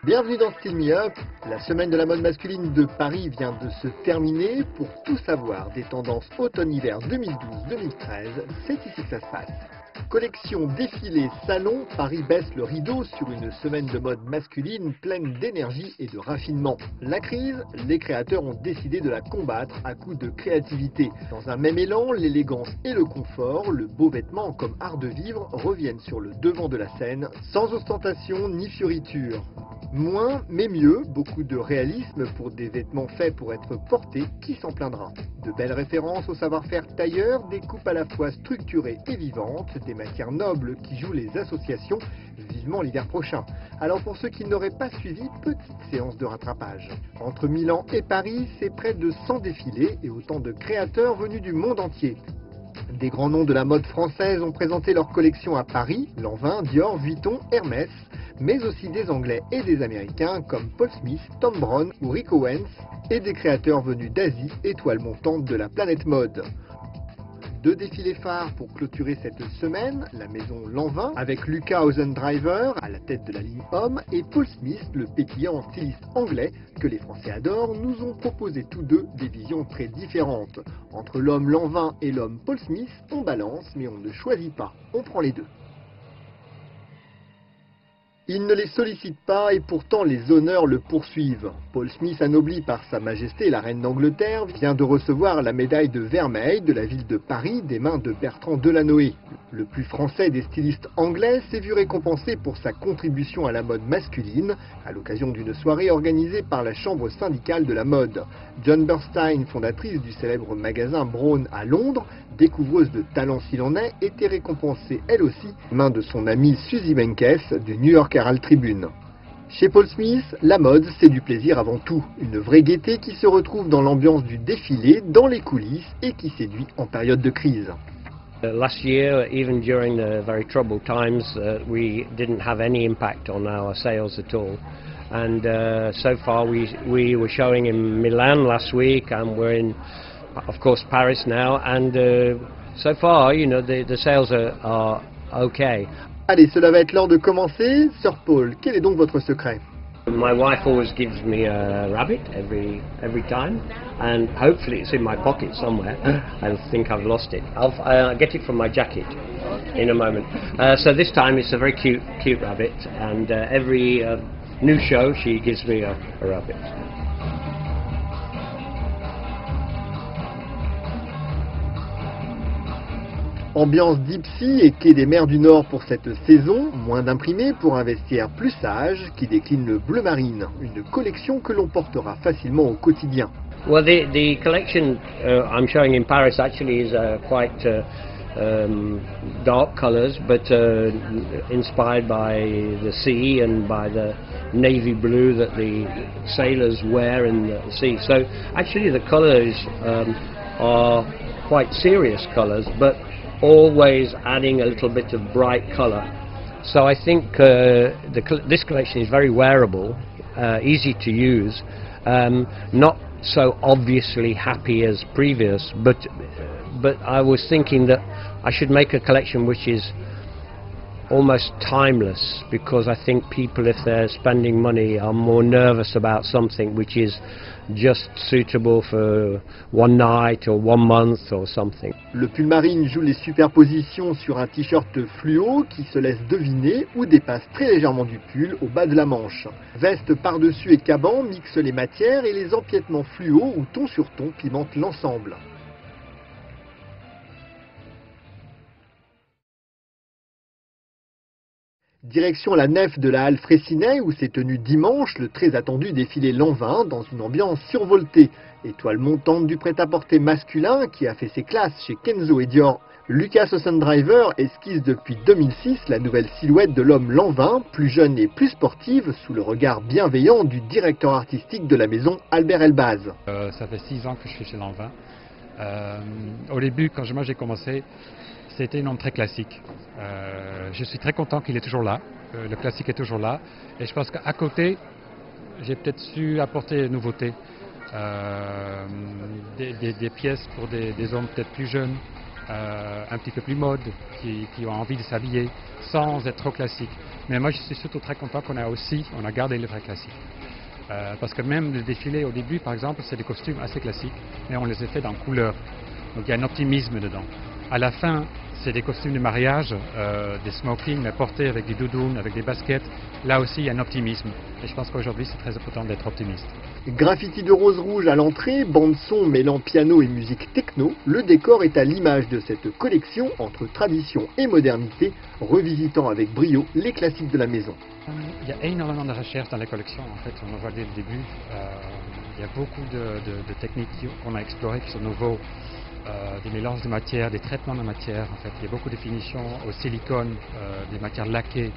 Bienvenue dans Style Me Up. La semaine de la mode masculine de Paris vient de se terminer. Pour tout savoir des tendances automne-hiver 2012-2013, c'est ici que ça se passe. Collection, défilé, salon, Paris baisse le rideau sur une semaine de mode masculine pleine d'énergie et de raffinement. La crise, les créateurs ont décidé de la combattre à coups de créativité. Dans un même élan, l'élégance et le confort, le beau vêtement comme art de vivre reviennent sur le devant de la scène, sans ostentation ni fioriture. Moins, mais mieux, beaucoup de réalisme pour des vêtements faits pour être portés, qui s'en plaindra. De belles références au savoir-faire tailleur, des coupes à la fois structurées et vivantes, des matières nobles qui jouent les associations, vivement l'hiver prochain. Alors pour ceux qui n'auraient pas suivi, petite séance de rattrapage. Entre Milan et Paris, c'est près de 100 défilés et autant de créateurs venus du monde entier. Des grands noms de la mode française ont présenté leur collection à Paris, Lanvin, Dior, Vuitton, Hermès, mais aussi des Anglais et des Américains comme Paul Smith, Thom Browne ou Rick Owens, et des créateurs venus d'Asie, étoiles montantes de la planète mode. Deux défilés phares pour clôturer cette semaine, la maison Lanvin avec Luca Osendriver à la tête de la ligne homme et Paul Smith, le pétillant styliste anglais que les Français adorent, nous ont proposé tous deux des visions très différentes. Entre l'homme Lanvin et l'homme Paul Smith, on balance mais on ne choisit pas, on prend les deux. Il ne les sollicite pas et pourtant les honneurs le poursuivent. Paul Smith, anobli par Sa Majesté la Reine d'Angleterre, vient de recevoir la médaille de Vermeil de la ville de Paris des mains de Bertrand Delanoë. Le plus français des stylistes anglais s'est vu récompensé pour sa contribution à la mode masculine, à l'occasion d'une soirée organisée par la Chambre syndicale de la mode. John Bernstein, fondatrice du célèbre magasin Braun à Londres, découvreuse de talent s'il en est, était récompensée elle aussi, main de son amie Suzy Menkes du New York Herald Tribune. Chez Paul Smith, la mode, c'est du plaisir avant tout. Une vraie gaieté qui se retrouve dans l'ambiance du défilé, dans les coulisses et qui séduit en période de crise. Last year, even during the very troubled times, we didn't have any impact on our sales at all. And so far we were showing in Milan last week, and we're in, of course, Paris now, and so far, you know, the sales are okay. Allez, cela va être l'heure de commencer. Sir Paul, quel est donc votre secret? My wife always gives me a rabbit every time, and hopefully it's in my pocket somewhere. I think I've lost it. I'll get it from my jacket in a moment. So this time it's a very cute rabbit, and every new show she gives me a rabbit. Ambiance Dipsy et quai des mers du Nord pour cette saison, moins d'imprimés pour un vestiaire plus sage qui décline le bleu marine, une collection que l'on portera facilement au quotidien. Well, the collection I'm showing in Paris actually is quite dark colours, but inspired by the sea and by the navy blue that the sailors wear in the sea. So actually the colours are quite serious colours, but always adding a little bit of bright colour. So I think this collection is very wearable, easy to use, not so obviously happy as previous, but I was thinking that I should make a collection which is almost timeless, because I think people, if they're spending money, are more nervous about something which is just suitable for one night or 1 month or something. Le pull marine joue les superpositions sur un t-shirt fluo qui se laisse deviner ou dépasse très légèrement du pull au bas de la manche. Veste par-dessus et caban mixent les matières et les empiètements fluo ou ton sur ton pimentent l'ensemble. Direction la nef de la Halle Fraissinet où s'est tenu dimanche le très attendu défilé Lanvin dans une ambiance survoltée. Étoile montante du prêt-à-porter masculin qui a fait ses classes chez Kenzo et Dior. Lucas Osendriver esquisse depuis 2006 la nouvelle silhouette de l'homme Lanvin, plus jeune et plus sportive, sous le regard bienveillant du directeur artistique de la maison Albert Elbaz. Ça fait 6 ans que je suis chez Lanvin. Au début, quand moi j'ai commencé, c'était un homme très classique. Je suis très content qu'il est toujours là. Le classique est toujours là. Et je pense qu'à côté, j'ai peut-être su apporter des nouveautés. Des pièces pour des hommes peut-être plus jeunes, un petit peu plus mode, qui ont envie de s'habiller sans être trop classique. Mais moi je suis surtout très content qu'on a gardé le vrai classique. Parce que même le défilé au début par exemple c'est des costumes assez classiques, mais on les a fait dans couleur. Donc il y a un optimisme dedans. À la fin c'est des costumes de mariage, des smokings mais portés avec des doudounes, avec des baskets. Là aussi il y a un optimisme. Et je pense qu'aujourd'hui c'est très important d'être optimiste. Graffiti de rose rouge à l'entrée, bande-son mêlant piano et musique techno, le décor est à l'image de cette collection entre tradition et modernité, revisitant avec brio les classiques de la maison. Il y a énormément de recherches dans les collections, en fait, on en voit dès le début. Il y a beaucoup de techniques qu'on a explorées qui sont nouveaux, des mélanges de matières, des traitements de matières, en fait. Il y a beaucoup de finitions au silicone, des matières laquées,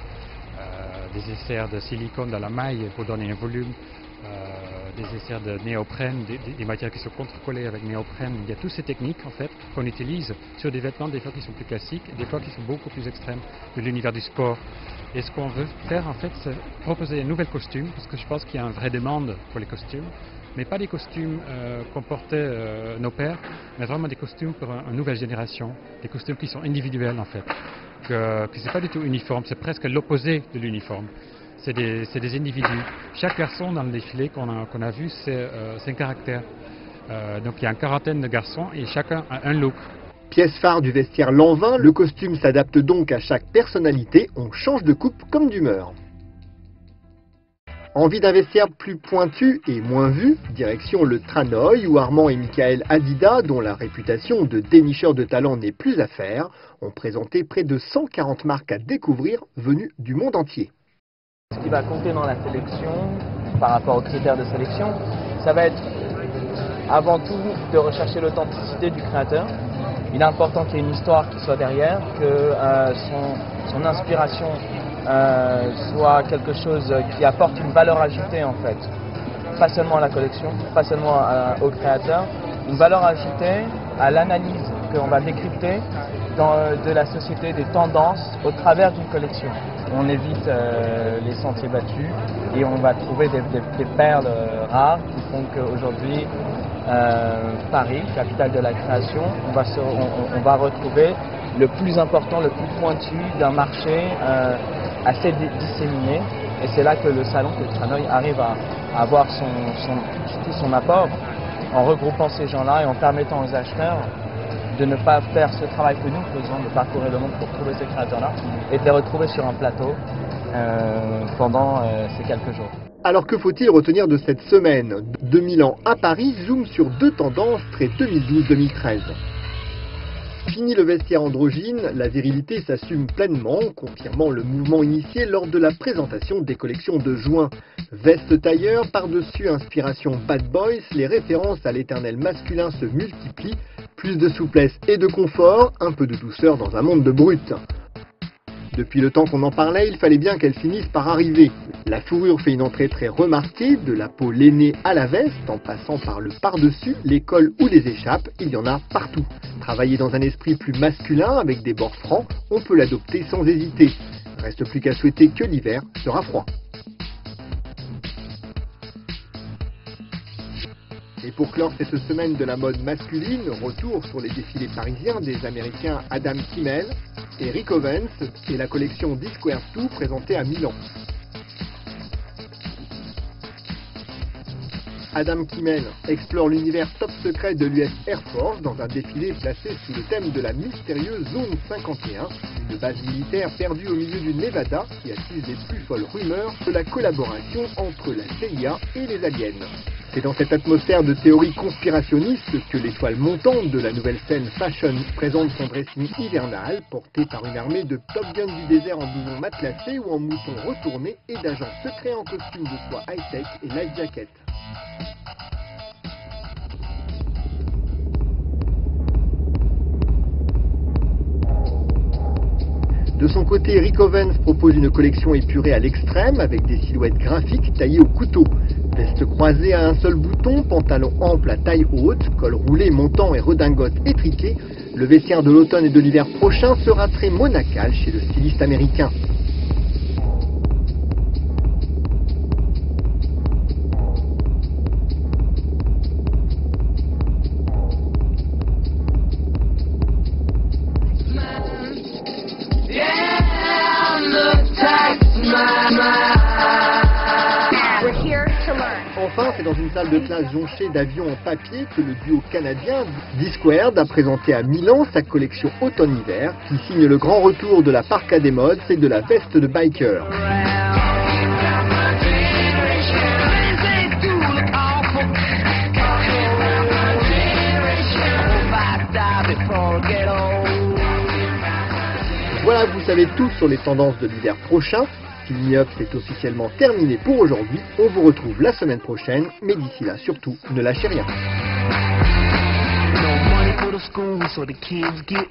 des essais de silicone dans la maille pour donner un volume. Des essais de néoprène, des matières qui sont contre-collées avec néoprène. Il y a toutes ces techniques en fait qu'on utilise sur des vêtements des fois qui sont plus classiques, des fois qui sont beaucoup plus extrêmes de l'univers du sport. Et ce qu'on veut faire en fait, c'est proposer de nouveaux costumes, parce que je pense qu'il y a une vraie demande pour les costumes, mais pas des costumes qu'on portait nos pères, mais vraiment des costumes pour une nouvelle génération, des costumes qui sont individuels en fait, que c'est pas du tout uniforme, c'est presque l'opposé de l'uniforme. C'est des individus. Chaque garçon dans le défilé qu'on a vu, c'est un caractère. Donc il y a une quarantaine de garçons et chacun a un look. Pièce phare du vestiaire Lanvin, le costume s'adapte donc à chaque personnalité, on change de coupe comme d'humeur. Envie d'un vestiaire plus pointu et moins vu, direction le Tranoï où Armand et Michael Adida, dont la réputation de dénicheurs de talent n'est plus à faire, ont présenté près de 140 marques à découvrir venues du monde entier. Ce qui va compter dans la sélection, par rapport aux critères de sélection, ça va être avant tout de rechercher l'authenticité du créateur. Il est important qu'il y ait une histoire qui soit derrière, que son inspiration soit quelque chose qui apporte une valeur ajoutée en fait. Pas seulement à la collection, pas seulement au créateur, une valeur ajoutée à l'analyse qu'on va décrypter de la société, des tendances au travers d'une collection. On évite les sentiers battus et on va trouver des perles rares qui font qu'aujourd'hui, Paris, capitale de la création, on va retrouver le plus important, le plus pointu d'un marché assez disséminé. Et c'est là que le salon, le Tranoï, arrive à avoir tout son apport en regroupant ces gens-là et en permettant aux acheteurs de ne pas faire ce travail que nous faisons, de parcourir le monde pour trouver ces créateurs-là et de les retrouver sur un plateau pendant ces quelques jours. Alors que faut-il retenir de cette semaine? 2000 ans à Paris zoom sur deux tendances très 2012-2013. Fini le vestiaire androgyne, la virilité s'assume pleinement, confirmant le mouvement initié lors de la présentation des collections de juin. Veste tailleur, par-dessus inspiration Bad Boys, les références à l'éternel masculin se multiplient. Plus de souplesse et de confort, un peu de douceur dans un monde de brutes. Depuis le temps qu'on en parlait, il fallait bien qu'elle finisse par arriver. La fourrure fait une entrée très remarquée, de la peau lainée à la veste, en passant par le par-dessus, les cols ou les échappes, il y en a partout. Travailler dans un esprit plus masculin, avec des bords francs, on peut l'adopter sans hésiter. Reste plus qu'à souhaiter que l'hiver sera froid. Et pour clore cette semaine de la mode masculine, retour sur les défilés parisiens des Américains Adam Kimmel et Rick Owens et la collection D-Squared 2 présentée à Milan. Adam Kimmel explore l'univers top secret de l'US Air Force dans un défilé placé sous le thème de la mystérieuse Zone 51, une base militaire perdue au milieu du Nevada qui attise les plus folles rumeurs de la collaboration entre la CIA et les aliens. C'est dans cette atmosphère de théorie conspirationniste que l'étoile montante de la nouvelle scène fashion présente son dressing hivernal, porté par une armée de Top Gun du désert en blouson matelassé ou en mouton retourné et d'agents secrets en costume de soie high-tech et life jacket. De son côté, Rick Owens propose une collection épurée à l'extrême avec des silhouettes graphiques taillées au couteau. Veste croisée à un seul bouton, pantalon ample à taille haute, col roulé montant et redingote étriquée, Le vestiaire de l'automne et de l'hiver prochain sera très monacal chez le styliste américain. Enfin, c'est dans une salle de classe jonchée d'avions en papier que le duo canadien D-Squared a présenté à Milan sa collection automne-hiver qui signe le grand retour de la parka des modes et de la veste de biker. Voilà, vous savez tout sur les tendances de l'hiver prochain. Film Me Up, c'est officiellement terminé pour aujourd'hui. On vous retrouve la semaine prochaine, mais d'ici là, surtout, ne lâchez rien. No money for the school, so the kids get